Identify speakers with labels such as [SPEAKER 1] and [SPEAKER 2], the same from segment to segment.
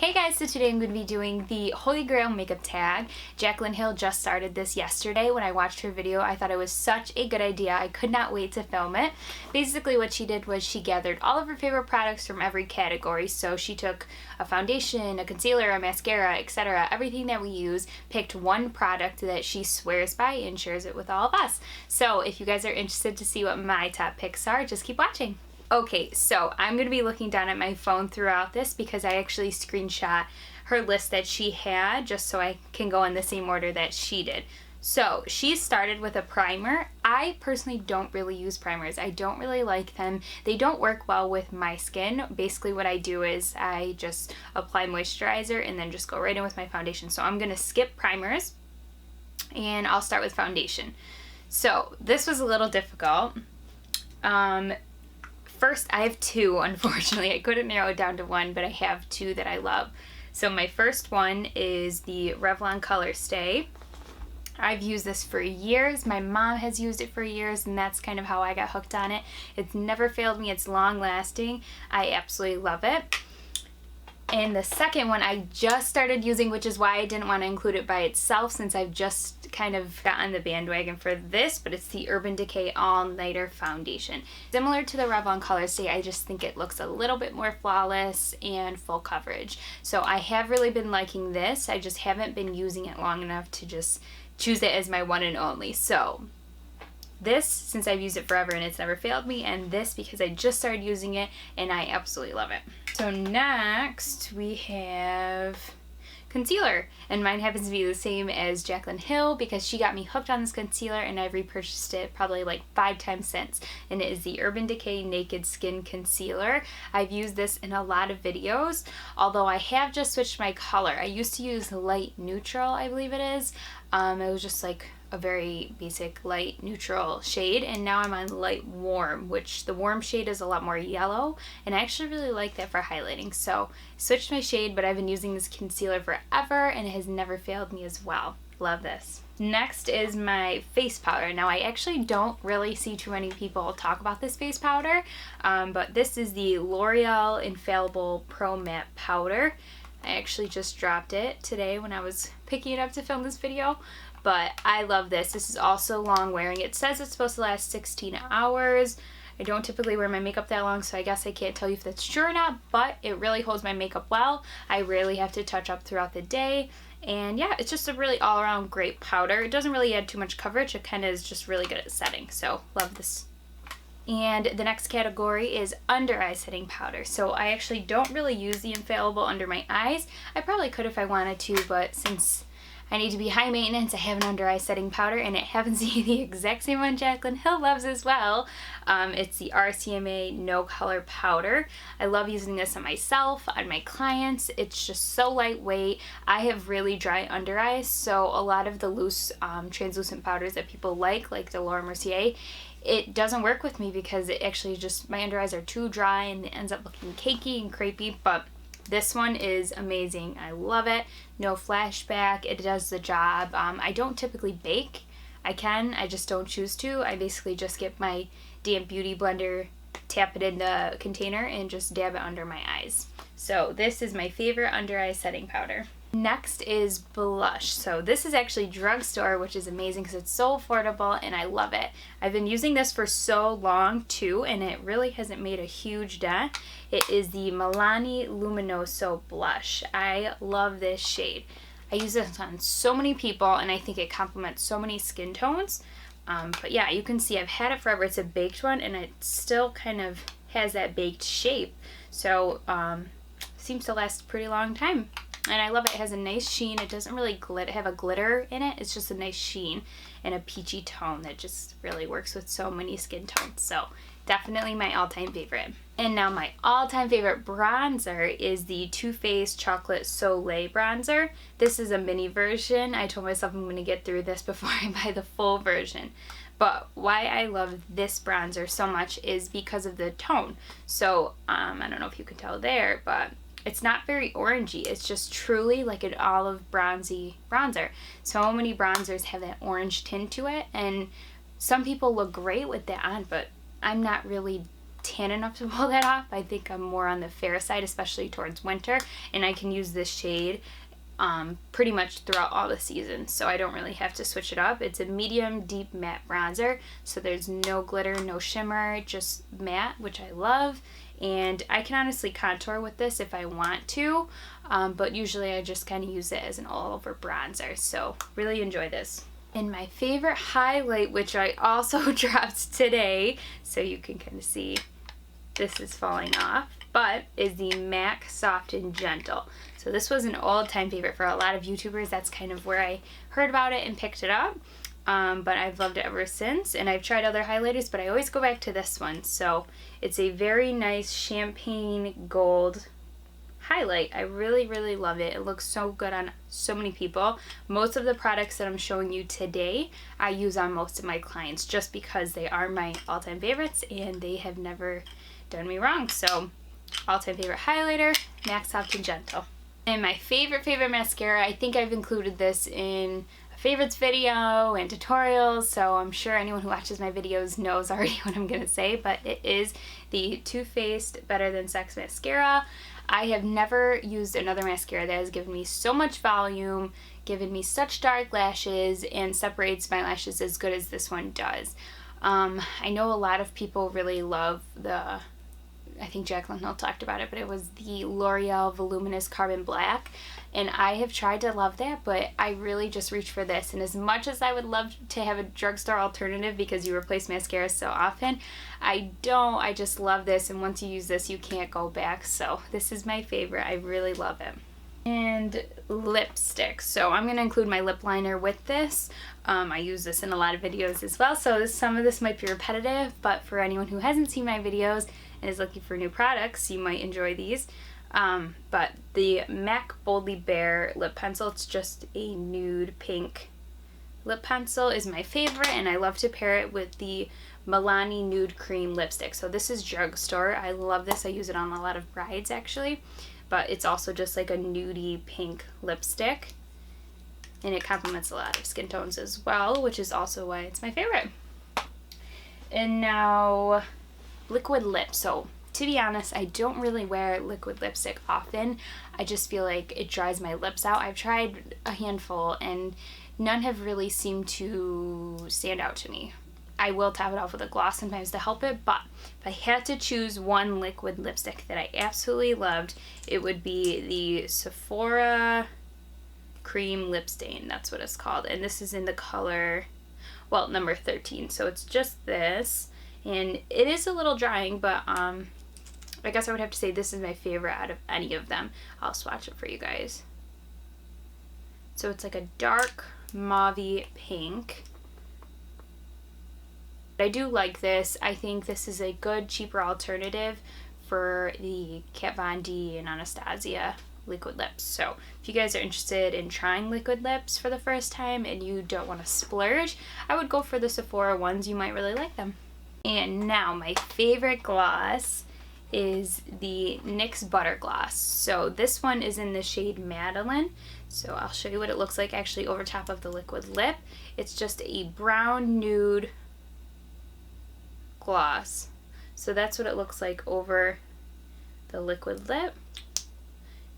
[SPEAKER 1] Hey guys, so today I'm going to be doing the Holy Grail makeup tag. Jaclyn Hill just started this yesterday. When I watched her video, I thought it was such a good idea. I could not wait to film it. Basically what she did was she gathered all of her favorite products from every category. So she took a foundation, a concealer, a mascara, etc. Everything that we use, picked one product that she swears by and shares it with all of us. So if you guys are interested to see what my top picks are, just keep watching. Okay, so I'm going to be looking down at my phone throughout this because I actually screenshot her list that she had just so I can go in the same order that she did. So she started with a primer. I personally don't really use primers. I don't really like them. They don't work well with my skin. Basically what I do is I just apply moisturizer and then just go right in with my foundation. So I'm going to skip primers and I'll start with foundation. So this was a little difficult. First, I have two, unfortunately. I couldn't narrow it down to one, but I have two that I love. So my first one is the Revlon Color Stay. I've used this for years. My mom has used it for years, and that's kind of how I got hooked on it. It's never failed me. It's long lasting. I absolutely love it. And the second one I just started using, which is why I didn't want to include it by itself since I've just kind of gotten the bandwagon for this, but it's the Urban Decay All Nighter Foundation. Similar to the Revlon Color Stay, I just think it looks a little bit more flawless and full coverage. So I have really been liking this. I just haven't been using it long enough to just choose it as my one and only. So this, since I've used it forever and it's never failed me, and this because I just started using it and I absolutely love it. So next we have concealer, and mine happens to be the same as Jaclyn Hill because she got me hooked on this concealer and I've repurchased it probably like 5 times since, and it is the Urban Decay Naked Skin Concealer. I've used this in a lot of videos, although I have just switched my color. I used to use light neutral, I believe it is. It was just like a very basic light neutral shade, and now I'm on light warm, which the warm shade is a lot more yellow, and I actually really like that for highlighting. So I switched my shade, but I've been using this concealer forever and it has never failed me as well. Love this. Next is my face powder. Now I actually don't really see too many people talk about this face powder, but this is the L'Oreal Infallible Pro Matte Powder. I actually just dropped it today when I was picking it up to film this video, but I love this. This is also long wearing. It says it's supposed to last 16 hours. I don't typically wear my makeup that long, so I guess I can't tell you if that's true or not, but it really holds my makeup well. I rarely have to touch up throughout the day, and yeah, it's just a really all-around great powder. It doesn't really add too much coverage. It kind of is just really good at setting, so love this. And the next category is under eye setting powder. So I actually don't really use the Infallible under my eyes. I probably could if I wanted to, but since I need to be high maintenance, I have an under eye setting powder, and it happens to be the exact same one Jaclyn Hill loves as well. It's the RCMA No Color Powder. I love using this on myself, on my clients. It's just so lightweight. I have really dry under eyes, so a lot of the loose translucent powders that people like the Laura Mercier, it doesn't work with me because it actually just, my under eyes are too dry and it ends up looking cakey and crepey, but this one is amazing. I love it. No flashback. It does the job. I don't typically bake. I can, I just don't choose to. I basically just get my damp beauty blender, tap it in the container, and just dab it under my eyes. So this is my favorite under eye setting powder. Next is blush. So this is actually drugstore, which is amazing because it's so affordable and I love it. I've been using this for so long too, and it really hasn't made a huge dent. It is the Milani Luminoso Blush. I love this shade. I use this on so many people and I think it complements so many skin tones. But yeah, you can see I've had it forever. It's a baked one and it still kind of has that baked shape. So seems to last a pretty long time. And I love it. It has a nice sheen. It doesn't really have a glitter in it. It's just a nice sheen and a peachy tone that just really works with so many skin tones. So definitely my all-time favorite. And now my all-time favorite bronzer is the Too Faced Chocolate Soleil Bronzer. This is a mini version. I told myself I'm going to get through this before I buy the full version. But why I love this bronzer so much is because of the tone. So I don't know if you can tell there, but it's not very orangey. It's just truly like an olive bronzy bronzer. So many bronzers have that orange tint to it, and some people look great with that on, but I'm not really tan enough to pull that off. I think I'm more on the fair side, especially towards winter, and I can use this shade pretty much throughout all the seasons, so I don't really have to switch it up. It's a medium deep matte bronzer, so there's no glitter, no shimmer, just matte, which I love. And I can honestly contour with this if I want to, but usually I just kind of use it as an all over bronzer, so really enjoy this. And my favorite highlight, which I also dropped today, so you can kind of see this is falling off, but is the MAC Soft and Gentle. So this was an all-time favorite for a lot of YouTubers. That's kind of where I heard about it and picked it up. But I've loved it ever since, and I've tried other highlighters, but I always go back to this one. So it's a very nice champagne gold highlight. I really, really love it. It looks so good on so many people. Most of the products that I'm showing you today, I use on most of my clients just because they are my all-time favorites and they have never done me wrong. So all-time favorite highlighter, MAC Soft and Gentle. And my favorite mascara, I think I've included this in a favorites video and tutorials, so I'm sure anyone who watches my videos knows already what I'm gonna say, but it is the Too Faced Better Than Sex Mascara. I have never used another mascara that has given me so much volume, given me such dark lashes, and separates my lashes as good as this one does. I know a lot of people really love the, I think Jaclyn Hill talked about it, but it was the L'Oreal Voluminous Carbon Black, and I have tried to love that, but I really just reach for this. And as much as I would love to have a drugstore alternative because you replace mascara so often, I don't. I just love this, and once you use this, you can't go back. So this is my favorite. I really love it. And lipstick. So I'm going to include my lip liner with this. I use this in a lot of videos as well, so some of this might be repetitive, but for anyone who hasn't seen my videos and is looking for new products, you might enjoy these. But the MAC Boldly Bare lip pencil, it's just a nude pink lip pencil, is my favorite, and I love to pair it with the Milani Nude Cream lipstick. So this is drugstore. I love this. I use it on a lot of brides actually, but it's also just like a nudie pink lipstick, and it complements a lot of skin tones as well, which is also why it's my favorite. And now liquid lip. So to be honest, I don't really wear liquid lipstick often. I just feel like it dries my lips out. I've tried a handful and none have really seemed to stand out to me. I will top it off with a gloss sometimes to help it, but if I had to choose one liquid lipstick that I absolutely loved, it would be the Sephora Cream Lip Stain. That's what it's called, and this is in the color, well, number 13. So it's just this, and it is a little drying, but I guess I would have to say this is my favorite out of any of them. I'll swatch it for you guys. So it's like a dark mauve-y pink. I do like this. I think this is a good, cheaper alternative for the Kat Von D and Anastasia liquid lips. So if you guys are interested in trying liquid lips for the first time and you don't want to splurge, I would go for the Sephora ones. You might really like them. And now my favorite gloss is the NYX Butter Gloss. So this one is in the shade Madeline. So I'll show you what it looks like actually over top of the liquid lip. It's just a brown nude gloss. So that's what it looks like over the liquid lip.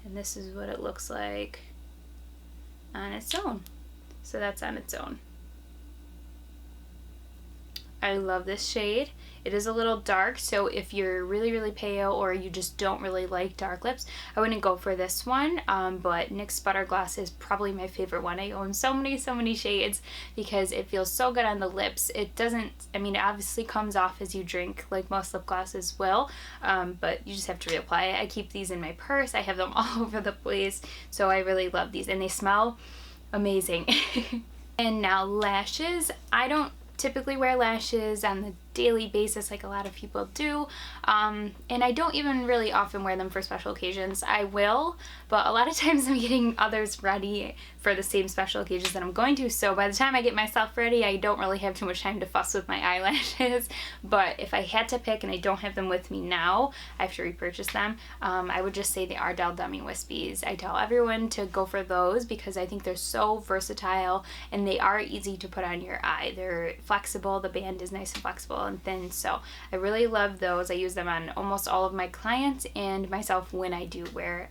[SPEAKER 1] And this is what it looks like on its own. So that's on its own. I love this shade. It is a little dark, so if you're really, really pale or you just don't really like dark lips, I wouldn't go for this one, but NYX Butter Gloss is probably my favorite one. I own so many shades because it feels so good on the lips. It doesn't, I mean, it obviously comes off as you drink, like most lip glosses will, but you just have to reapply it. I keep these in my purse. I have them all over the place, so I really love these, and they smell amazing. And now lashes. I don't typically wear lashes on the daily basis like a lot of people do, and I don't even really often wear them for special occasions. I will, but a lot of times I'm getting others ready for the same special occasions that I'm going to, so by the time I get myself ready, I don't really have too much time to fuss with my eyelashes. But if I had to pick and I don't have them with me now, I have to repurchase them, I would just say the Ardell Dummy Wispies. I tell everyone to go for those because I think they're so versatile and they are easy to put on your eye. They're flexible, the band is nice and flexible, simple and thin. So I really love those. I use them on almost all of my clients and myself when I do wear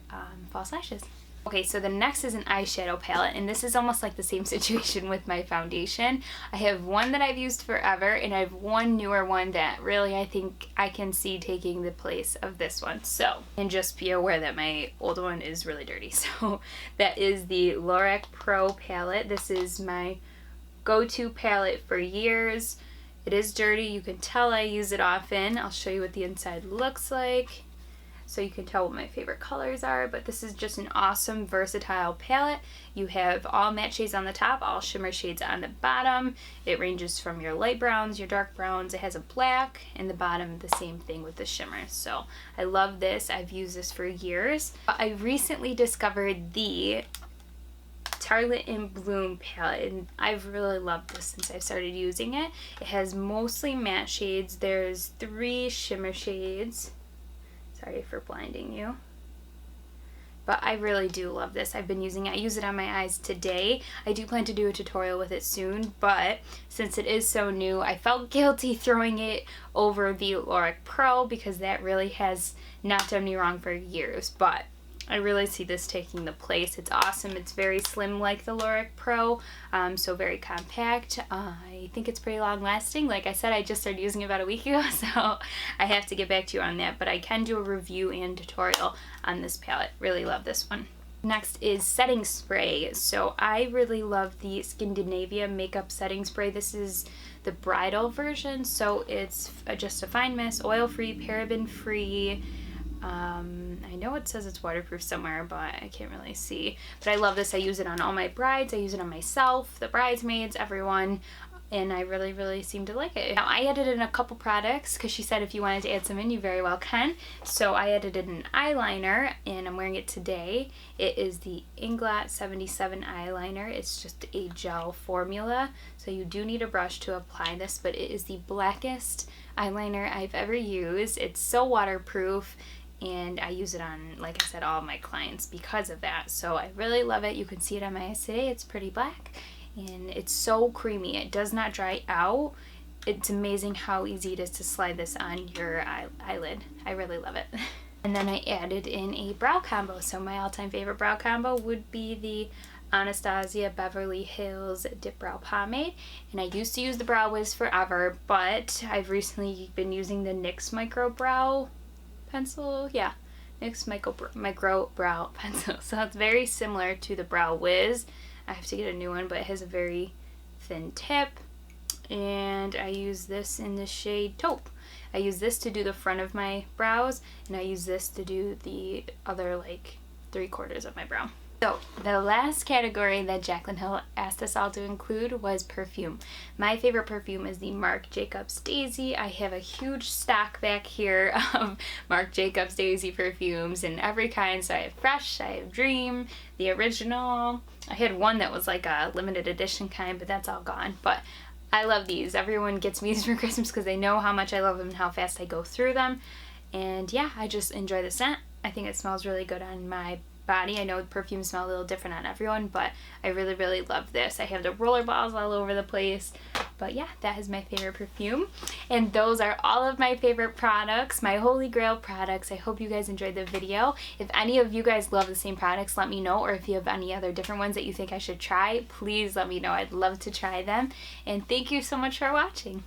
[SPEAKER 1] false lashes. Okay, so the next is an eyeshadow palette, and this is almost like the same situation with my foundation. I have one that I've used forever, and I have one newer one that really I think I can see taking the place of this one. So, and just be aware that my old one is really dirty. So that is the Lorac Pro palette. This is my go-to palette for years. It is dirty. You can tell I use it often. I'll show you what the inside looks like, so you can tell what my favorite colors are. But this is just an awesome versatile palette. You have all matte shades on the top, all shimmer shades on the bottom. It ranges from your light browns, your dark browns. It has a black, and the bottom the same thing with the shimmer. So I love this. I've used this for years. I recently discovered the Tartelette in Bloom palette, and I've really loved this since I've started using it. It has mostly matte shades. There's 3 shimmer shades. Sorry for blinding you. But I really do love this. I've been using it. I use it on my eyes today. I do plan to do a tutorial with it soon, but since it is so new, I felt guilty throwing it over the Lorac Pro because that really has not done me wrong for years. But I really see this taking the place. It's awesome. It's very slim like the Lorac Pro, so very compact. I think it's pretty long lasting. Like I said, I just started using it about a week ago, so I have to get back to you on that, but I can do a review and tutorial on this palette. Really love this one. Next is setting spray. So I really love the Skindinavia makeup setting spray. This is the bridal version, so it's just a fine mist, oil-free, paraben-free. I know it says it's waterproof somewhere, but I can't really see. But I love this. I use it on all my brides. I use it on myself, the bridesmaids, everyone. And I really, really seem to like it. Now, I added in a couple products because she said if you wanted to add some in, you very well can. So I added in an eyeliner, and I'm wearing it today. It is the Inglot 77 eyeliner. It's just a gel formula, so you do need a brush to apply this, but it is the blackest eyeliner I've ever used. It's so waterproof, and I use it on, like I said, all of my clients because of that. So I really love it. You can see it on my eyes today. It's pretty black, and it's so creamy. It does not dry out. It's amazing how easy it is to slide this on your eyelid. I really love it. And then I added in a brow combo. So my all-time favorite brow combo would be the Anastasia Beverly Hills Dip Brow Pomade. And I used to use the Brow Wiz forever, but I've recently been using the NYX Micro Brow Pencil. Yeah, NYX Micro Brow Pencil. So it's very similar to the Brow Wiz. I have to get a new one, but it has a very thin tip. And I use this in the shade Taupe. I use this to do the front of my brows, and I use this to do the other, like, 3/4 of my brow. So the last category that Jaclyn Hill asked us all to include was perfume. My favorite perfume is the Marc Jacobs Daisy. I have a huge stock back here of Marc Jacobs Daisy perfumes in every kind. So I have Fresh, I have Dream, the original. I had one that was like a limited edition kind, but that's all gone. But I love these. Everyone gets me these for Christmas because they know how much I love them and how fast I go through them. And yeah, I just enjoy the scent. I think it smells really good on my body. I know perfumes smell a little different on everyone, but I really, really love this. I have the roller balls all over the place. But yeah, that is my favorite perfume. And those are all of my favorite products, my holy grail products. I hope you guys enjoyed the video. If any of you guys love the same products, let me know. Or if you have any other different ones that you think I should try, please let me know. I'd love to try them. And thank you so much for watching.